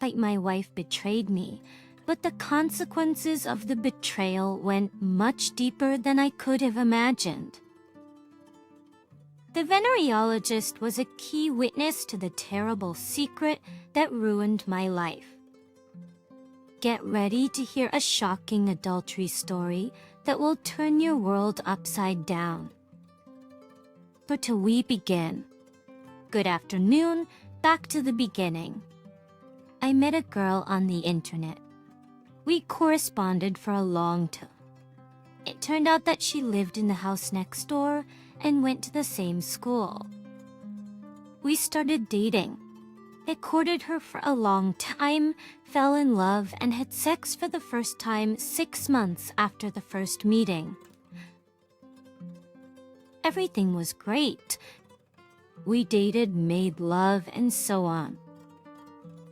like my wife betrayed me, but the consequences of the betrayal went much deeper than I could have imagined. The venereologist was a key witness to the terrible secret that ruined my life. Get ready to hear a shocking adultery story that will turn your world upside down. But till we begin, good afternoon, back to the beginning. I met a girl on the internet. We corresponded for a long time. It turned out that she lived in the house next door and went to the same school. We started dating. I courted her for a long time, fell in love, and had sex for the first time 6 months after the first meeting. Everything was great. We dated, made love, and so on.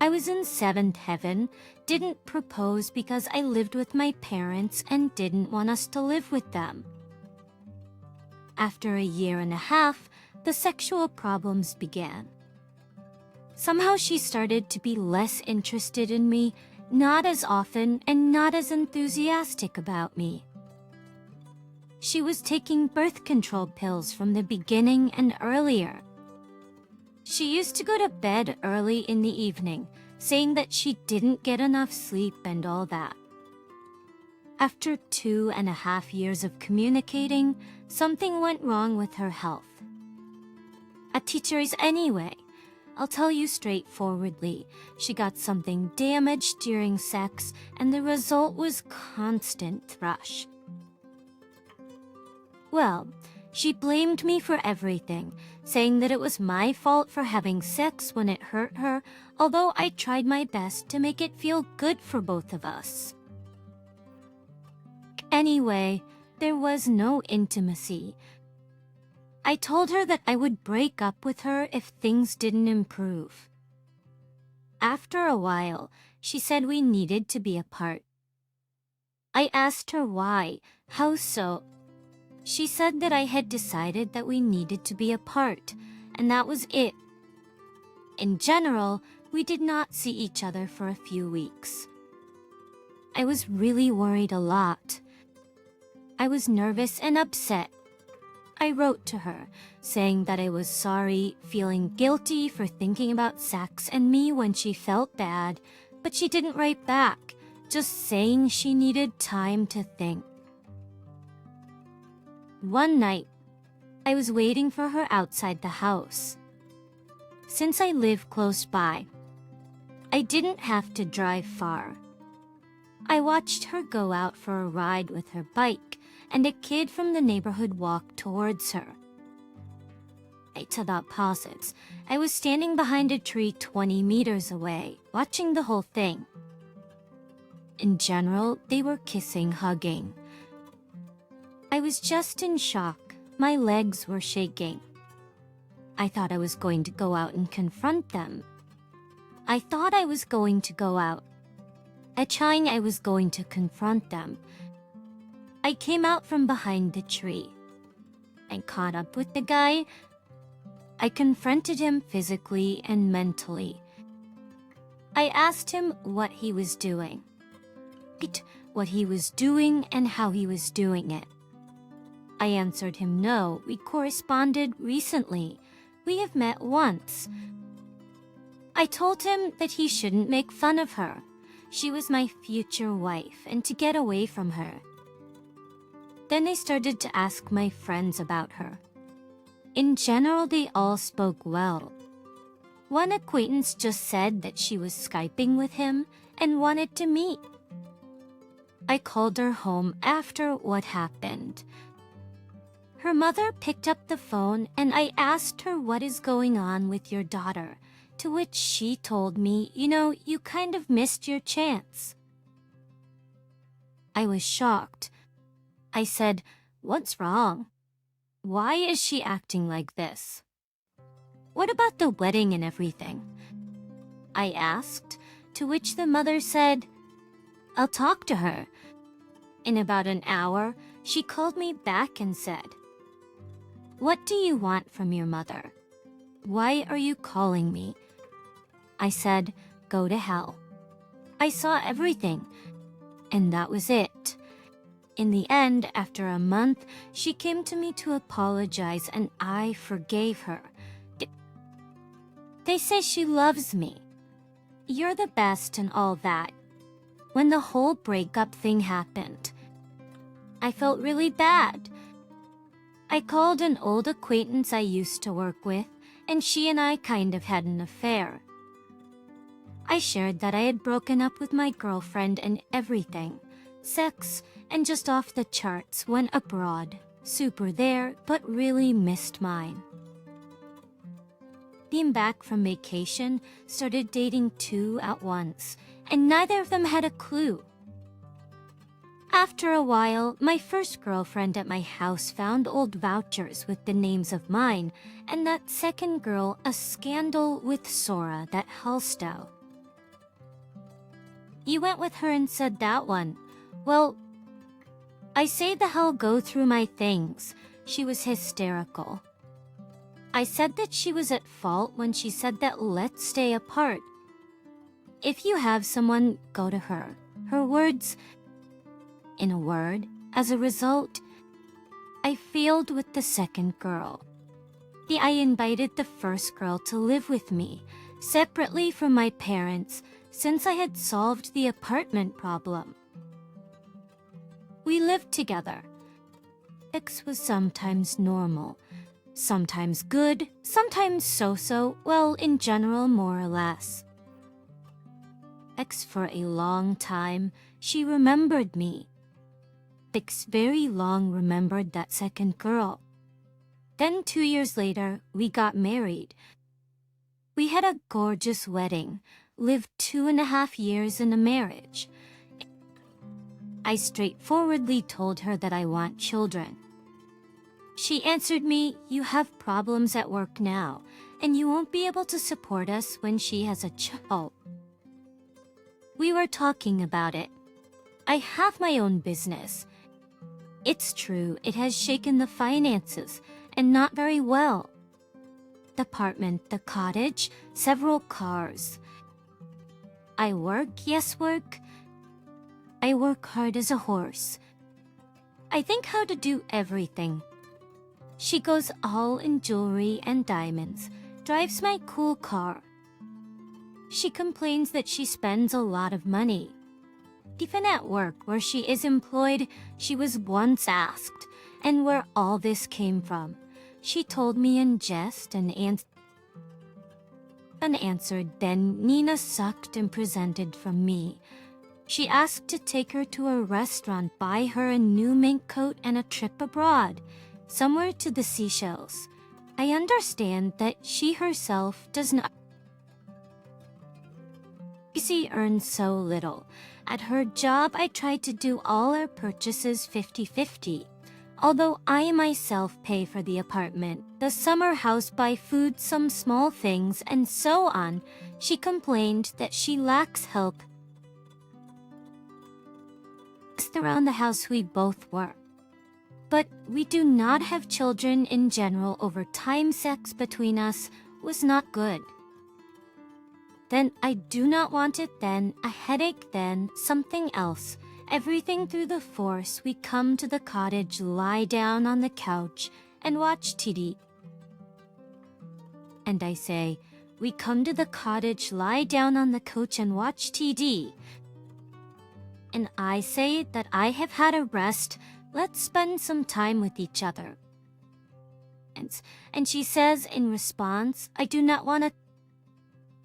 I was in seventh heaven, didn't propose because I lived with my parents and didn't want us to live with them. After a year and a half, the sexual problems began. Somehow she started to be less interested in me, not as often and not as enthusiastic about me. She was taking birth control pills from the beginning and earlier. She used to go to bed early in the evening, saying that she didn't get enough sleep and all that. After 2.5 years of communicating, something went wrong with her health. A teacher is anyway. I'll tell you straightforwardly, she got something damaged during sex, and the result was constant thrush. Well, she blamed me for everything, saying that it was my fault for having sex when it hurt her, although I tried my best to make it feel good for both of us. Anyway, there was no intimacy. I told her that I would break up with her if things didn't improve. After a while, she said we needed to be apart. I asked her why, how so. She said that I had decided that we needed to be apart, and that was it. In general, we did not see each other for a few weeks. I was really worried a lot. I was nervous and upset. I wrote to her, saying that I was sorry, feeling guilty for thinking about sex and me when she felt bad, but she didn't write back, just saying she needed time to think. One night, I was waiting for her outside the house. Since I live close by, I didn't have to drive far. I watched her go out for a ride with her bike, and a kid from the neighborhood walked towards her. To the opposites, I was standing behind a tree 20 meters away, watching the whole thing. In general, they were kissing, hugging. I was just in shock. My legs were shaking. I thought I was going to go out and confront them. I thought I was going to go out. I was going to confront them. I came out from behind the tree. I caught up with the guy. I confronted him physically and mentally. I asked him what he was doing. What he was doing and how he was doing it. I answered him no, we corresponded recently. We have met once. I told him that he shouldn't make fun of her. She was my future wife, and to get away from her. Then I started to ask my friends about her. In general, they all spoke well. One acquaintance just said that she was Skyping with him and wanted to meet. I called her home after what happened. Her mother picked up the phone and I asked her what is going on with your daughter, to which she told me, you kind of missed your chance. I was shocked. I said, "What's wrong? Why is she acting like this? What about the wedding and everything?" I asked, to which the mother said, "I'll talk to her." In about an hour, she called me back and said, "What do you want from your mother? Why are you calling me?" I said, go to hell. I saw everything, and that was it. In the end, after a month, she came to me to apologize, and I forgave her. They say she loves me. You're the best and all that. When the whole breakup thing happened, I felt really bad. I called an old acquaintance I used to work with, and she and I kind of had an affair. I shared that I had broken up with my girlfriend and everything. Sex, and just off the charts, went abroad. Super there, but really missed mine. Came back from vacation, started dating 2 at once, and neither of them had a clue. After a while, my first girlfriend at my house found old vouchers with the names of mine, and that second girl a scandal with Sora, that Hellstow. You went with her and said that one. Well, I say the hell go through my things. She was hysterical. I said that she was at fault when she said that let's stay apart. If you have someone, go to her. Her words, in a word, as a result, I failed with the second girl. I invited the first girl to live with me, separately from my parents, since I had solved the apartment problem. We lived together. Sex was sometimes normal, sometimes good, sometimes so-so, well, in general, more or less. For a long time, she remembered me. Very long remembered that second girl. Then 2 years later, we got married. We had a gorgeous wedding, lived 2.5 years in a marriage. I straightforwardly told her that I want children. She answered me, you have problems at work now, and you won't be able to support us when she has a child. We were talking about it. I have my own business. It's true, it has shaken the finances, and not very well. The apartment, the cottage, several cars. I work, yes work. I work hard as a horse. I think how to do everything. She goes all in jewelry and diamonds, drives my cool car. She complains that she spends a lot of money. Even at work where she is employed, she was once asked, and where all this came from. She told me in jest and unanswered, then Nina sucked and presented from me. She asked to take her to a restaurant, buy her a new mink coat and a trip abroad, somewhere to the Seychelles. I understand that she herself does not. She earns so little. At her job, I tried to do all our purchases 50-50. Although I myself pay for the apartment, the summer house, buy food, some small things, and so on, she complained that she lacks help. Around the house we both work. But we do not have children in general. Over time, sex between us was not good. Then I do not want it, then a headache, then something else. Everything through the force. We come to the cottage, lie down on the couch, and watch TV. And I say, we come to the cottage, lie down on the couch, and watch TV. And I say that I have had a rest. Let's spend some time with each other. And she says in response, I do not want to.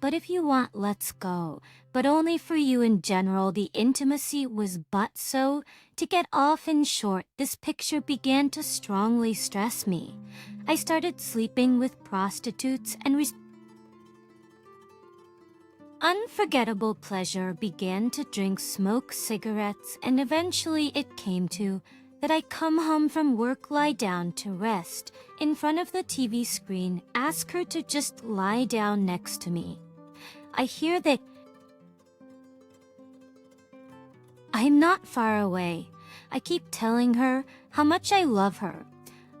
But if you want, let's go. But only for you in general. The intimacy was but so. To get off in short, this picture began to strongly stress me. I started sleeping with prostitutes and unforgettable pleasure, began to drink, smoke cigarettes, and eventually it came to that I come home from work, lie down to rest in front of the TV screen, ask her to just lie down next to me. I hear that I'm not far away. I keep telling her how much I love her.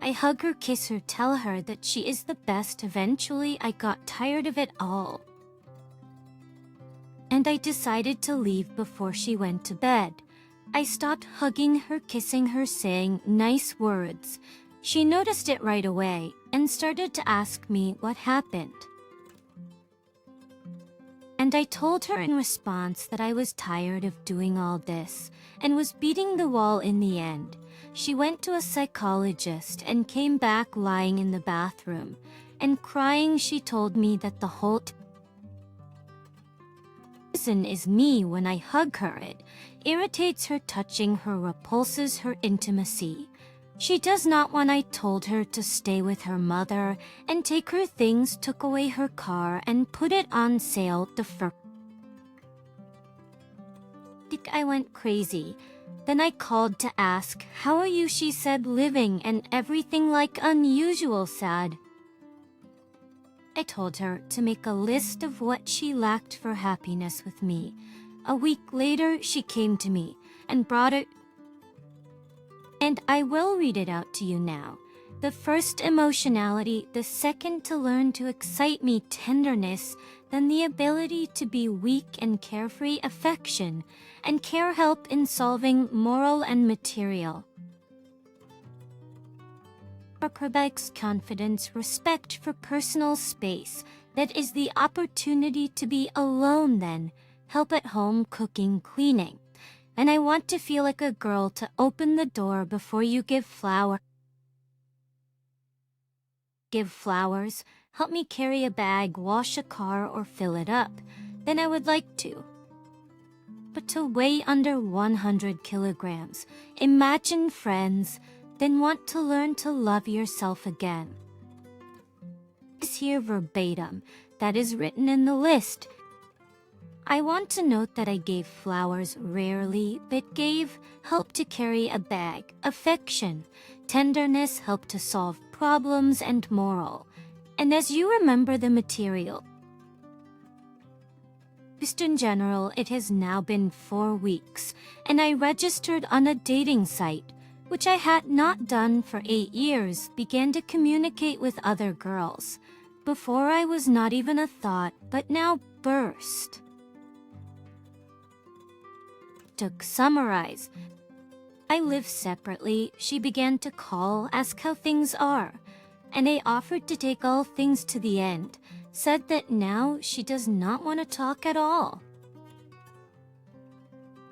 I hug her, kiss her, tell her that she is the best. Eventually, I got tired of it all. and I decided to leave before she went to bed. I stopped hugging her, kissing her, saying nice words. She noticed it right away and started to ask me what happened. And I told her in response that I was tired of doing all this and was beating the wall in the end. She went to a psychologist and came back lying in the bathroom. And crying, she told me that the whole reason is me when I hug her. It irritates her, touching her repulses her intimacy. She does not want. I told her to stay with her mother and take her things, took away her car and put it on sale the first. I went crazy. Then I called to ask, how are you? She said living and everything like unusual sad. I told her to make a list of what she lacked for happiness with me. A week later, she came to me and brought it. And I will read it out to you now. The first, emotionality. The second, to learn to excite me, tenderness. Then the ability to be weak and carefree, affection. And care, help in solving, moral and material. Quebec's confidence, respect for personal space. That is the opportunity to be alone, then help at home, cooking, cleaning. And I want to feel like a girl, to open the door before you give flowers, help me carry a bag, wash a car or fill it up. Then I would like to. But to weigh under 100 kilograms, imagine friends, then want to learn to love yourself again. Is here verbatim, that is written in the list. I want to note that I gave flowers rarely, but gave help to carry a bag, affection, tenderness, help to solve problems, and moral. And as you remember the material, just in general, it has now been 4 weeks, and I registered on a dating site, which I had not done for 8 years, began to communicate with other girls. Before I was not even a thought, but now burst. To summarize, I live separately. She began to call, ask how things are, and I offered to take all things to the end, said that now she does not want to talk at all.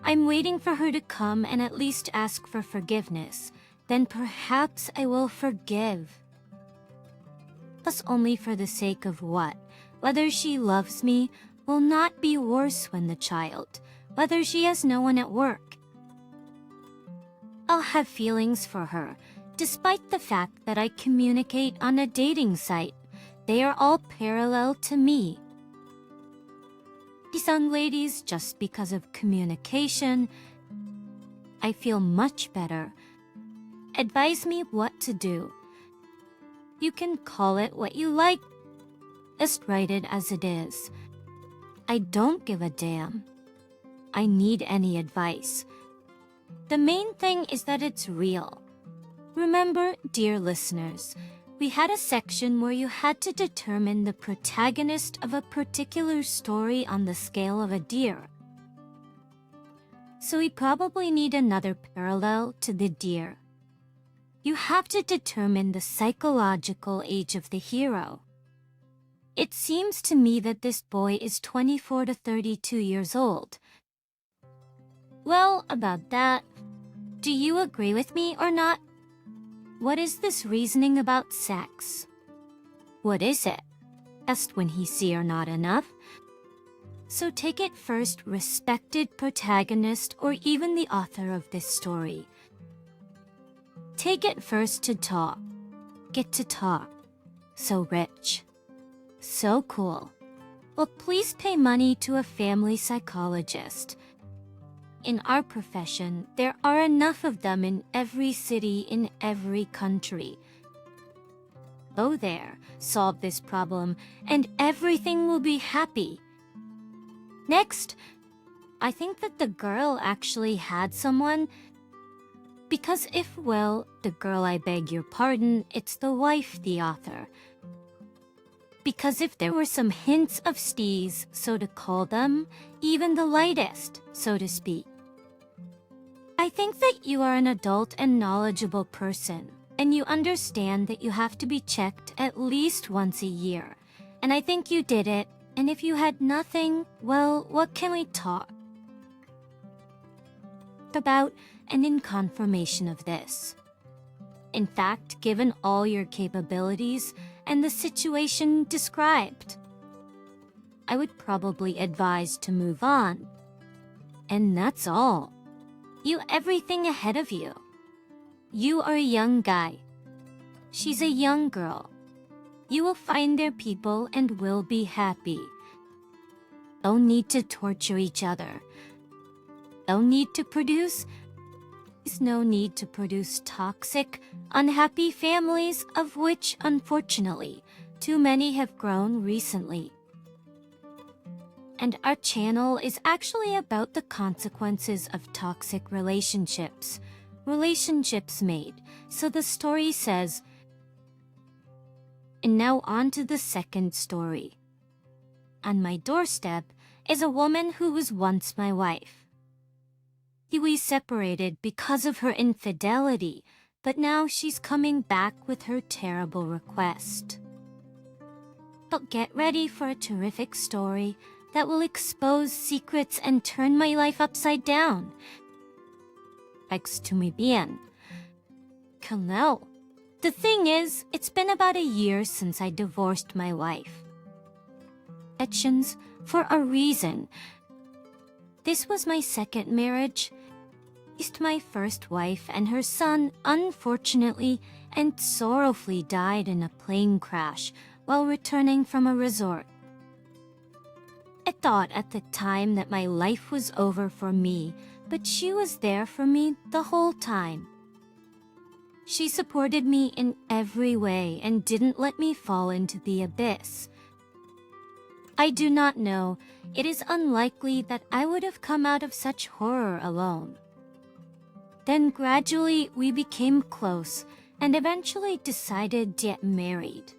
I'm waiting for her to come and at least ask for forgiveness. Then perhaps I will forgive. Plus only for the sake of what? Whether she loves me will not be worse when the child, whether she has no one at work. I'll have feelings for her, despite the fact that I communicate on a dating site. They are all parallel to me. These young ladies, just because of communication, I feel much better. Advise me what to do. You can call it what you like. Just write it as it is. I don't give a damn. I need any advice. The main thing is that it's real. Remember, dear listeners, we had a section where you had to determine the protagonist of a particular story on the scale of a deer. So we probably need another parallel to the deer. You have to determine the psychological age of the hero. It seems to me that this boy is 24 to 32 years old. Well, about that, do you agree with me or not? What is this reasoning about sex? What is it? Just when he see or not enough? So take it first, respected protagonist or even the author of this story. Take it first to talk. Get to talk. So rich. So cool. Well, please pay money to a family psychologist. In our profession, there are enough of them in every city, in every country. Go there, solve this problem, and everything will be happy. Next, I think that the girl actually had someone. Because if, well, the girl, I beg your pardon, it's the wife, the author. Because if there were some hints of stees, so to call them, even the lightest, so to speak. I think that you are an adult and knowledgeable person, and you understand that you have to be checked at least once a year. And I think you did it, and if you had nothing, well, what can we talk about and in confirmation of this? In fact, given all your capabilities and the situation described, I would probably advise to move on. And that's all. You everything ahead of you. You are a young guy. She's a young girl. You will find their people and will be happy. Don't need to torture each other. Don't need to produce. There's no need to produce toxic, unhappy families, of which, unfortunately, too many have grown recently. And our channel is actually about the consequences of toxic relationships made. So the story says, and now on to the second story. On my doorstep is a woman who was once my wife. We separated because of her infidelity, but now she's coming back with her terrible request. But get ready for a terrific story that will expose secrets and turn my life upside down. Muy bien. No. The thing is, it's been about a year since I divorced my wife. Actions for a reason. This was my second marriage. My first wife and her son unfortunately and sorrowfully died in a plane crash while returning from a resort. I thought at the time that my life was over for me, but she was there for me the whole time. She supported me in every way and didn't let me fall into the abyss. I do not know. It is unlikely that I would have come out of such horror alone. Then gradually we became close and eventually decided to get married.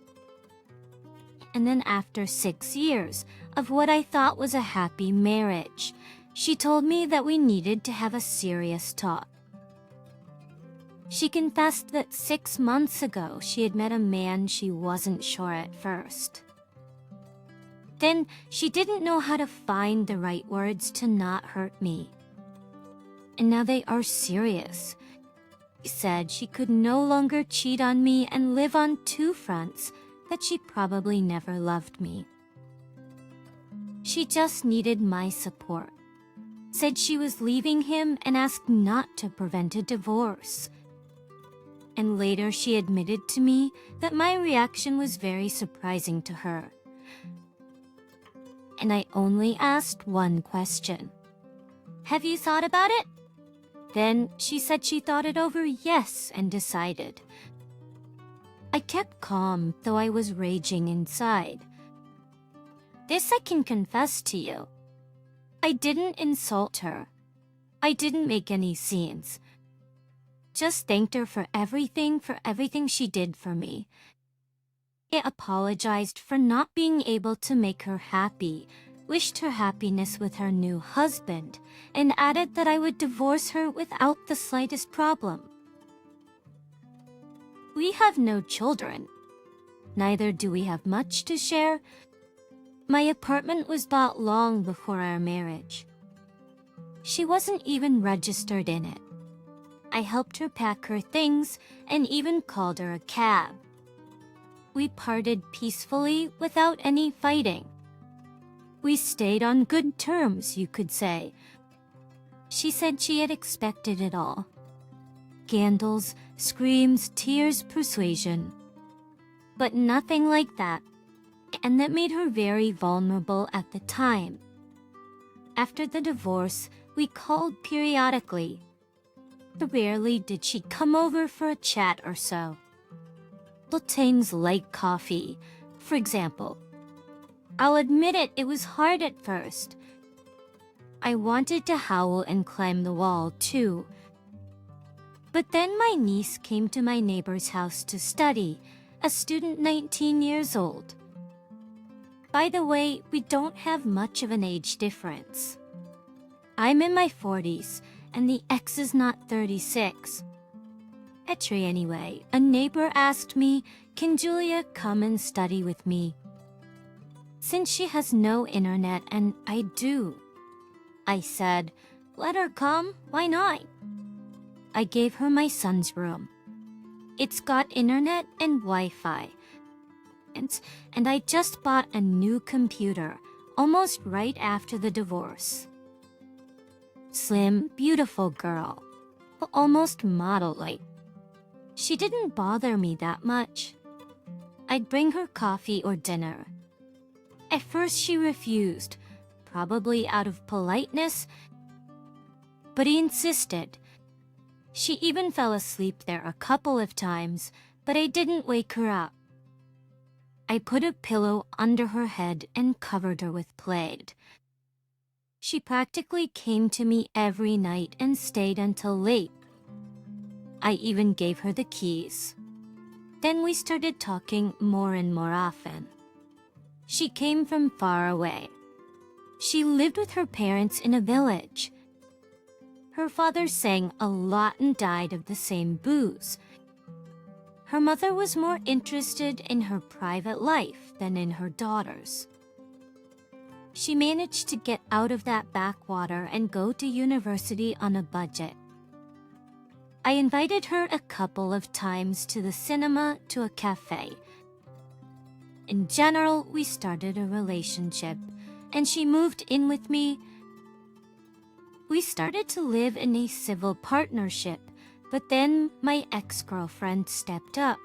And then after 6 years of what I thought was a happy marriage, she told me that we needed to have a serious talk. She confessed that 6 months ago she had met a man she wasn't sure at first. Then she didn't know how to find the right words to not hurt me. And now they are serious. She said she could no longer cheat on me and live on 2 fronts, that she probably never loved me. She just needed my support. Said she was leaving him and asked not to prevent a divorce. And later she admitted to me that my reaction was very surprising to her. And I only asked one question. Have you thought about it? Then she said she thought it over, yes, and decided. I kept calm, though I was raging inside. This I can confess to you. I didn't insult her. I didn't make any scenes. Just thanked her for everything she did for me. I apologized for not being able to make her happy, wished her happiness with her new husband, and added that I would divorce her without the slightest problem. We have no children. Neither do we have much to share. My apartment was bought long before our marriage. She wasn't even registered in it. I helped her pack her things and even called her a cab. We parted peacefully without any fighting. We stayed on good terms, you could say. She said she had expected it all. Scandals, screams, tears, persuasion. But nothing like that. And that made her very vulnerable at the time. After the divorce, we called periodically. Rarely did she come over for a chat or so. Things like coffee, for example. I'll admit it was hard at first. I wanted to howl and climb the wall, too. But then my niece came to my neighbor's house to study, a student 19 years old. By the way, we don't have much of an age difference. I'm in my 40s, and the ex is not 36. Petri anyway, a neighbor asked me, can Julia come and study with me? Since she has no internet and I do. I said, let her come, why not? I gave her my son's room. It's got internet and Wi-Fi. And I just bought a new computer, almost right after the divorce. Slim, beautiful girl, almost model-like. She didn't bother me that much. I'd bring her coffee or dinner. At first she refused, probably out of politeness, but he insisted. She even fell asleep there a couple of times, but I didn't wake her up. I put a pillow under her head and covered her with plaid. She practically came to me every night and stayed until late. I even gave her the keys. Then we started talking more and more often. She came from far away. She lived with her parents in a village. Her father sang a lot and died of the same booze. Her mother was more interested in her private life than in her daughters. She managed to get out of that backwater and go to university on a budget. I invited her a couple of times to the cinema, to a cafe. In general, we started a relationship, and she moved in with me. We started to live in a civil partnership, but then my ex-girlfriend stepped up.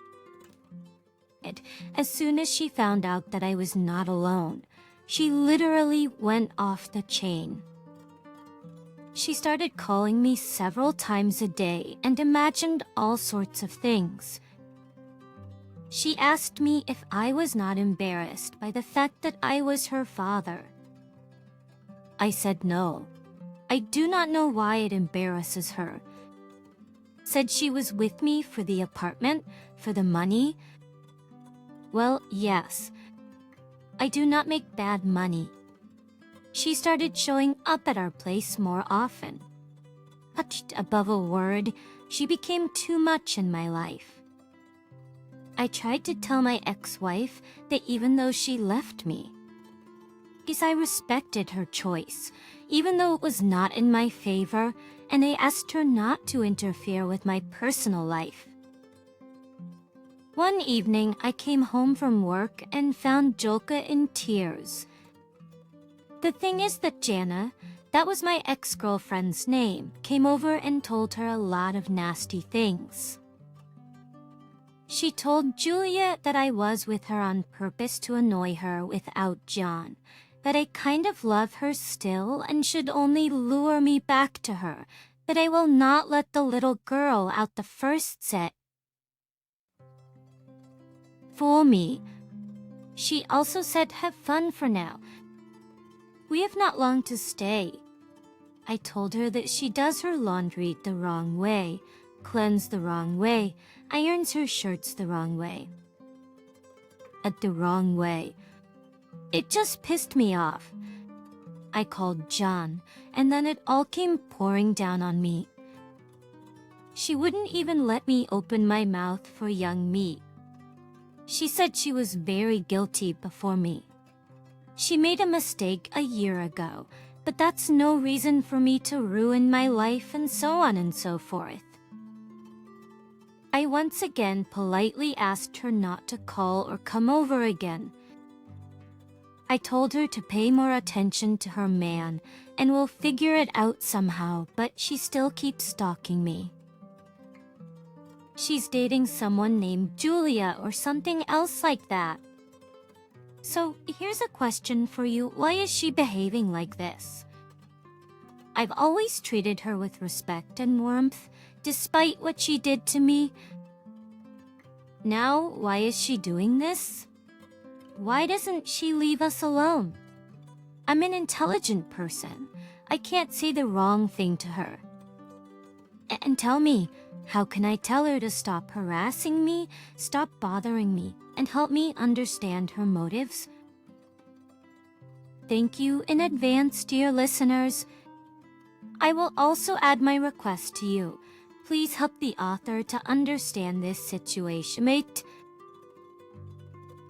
And as soon as she found out that I was not alone, she literally went off the chain. She started calling me several times a day and imagined all sorts of things. She asked me if I was not embarrassed by the fact that I was her father. I said no. I do not know why it embarrasses her. Said she was with me for the apartment, for the money. Well, yes. I do not make bad money. She started showing up at our place more often. Touched above a word, she became too much in my life. I tried to tell my ex-wife that even though she left me, because I respected her choice, even though it was not in my favor, and I asked her not to interfere with my personal life. One evening, I came home from work and found Jolka in tears. The thing is that Jana, that was my ex-girlfriend's name, came over and told her a lot of nasty things. She told Julia that I was with her on purpose to annoy her without John, that I kind of love her still and should only lure me back to her, that I will not let the little girl out the first set fool me. She also said have fun for now. We have not long to stay. I told her that she does her laundry the wrong way, cleans the wrong way, irons her shirts the wrong way. At the wrong way. It just pissed me off. I called John, and then it all came pouring down on me. She wouldn't even let me open my mouth for young meat. She said she was very guilty before me. She made a mistake a year ago, but that's no reason for me to ruin my life and so on and so forth. I once again politely asked her not to call or come over again. I told her to pay more attention to her man and we'll figure it out somehow, but she still keeps stalking me. She's dating someone named Julia or something else like that. So here's a question for you. Why is she behaving like this? I've always treated her with respect and warmth, despite what she did to me. Now, why is she doing this? Why doesn't she leave us alone? I'm an intelligent person. I can't say the wrong thing to her. And tell me, how can I tell her to stop harassing me, stop bothering me, and help me understand her motives? Thank you in advance, dear listeners. I will also add my request to you. Please help the author to understand this situation. Mate,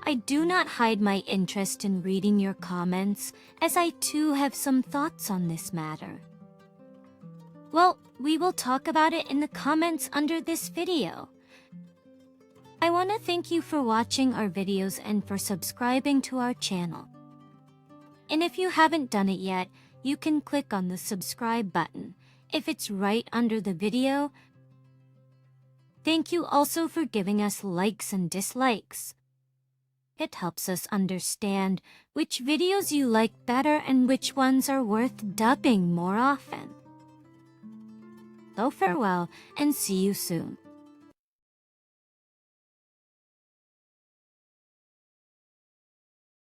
I do not hide my interest in reading your comments, as I too have some thoughts on this matter. Well, we will talk about it in the comments under this video. I want to thank you for watching our videos and for subscribing to our channel. And if you haven't done it yet, you can click on the subscribe button if it's right under the video. Thank you also for giving us likes and dislikes. It helps us understand which videos you like better and which ones are worth dubbing more often. So farewell and see you soon.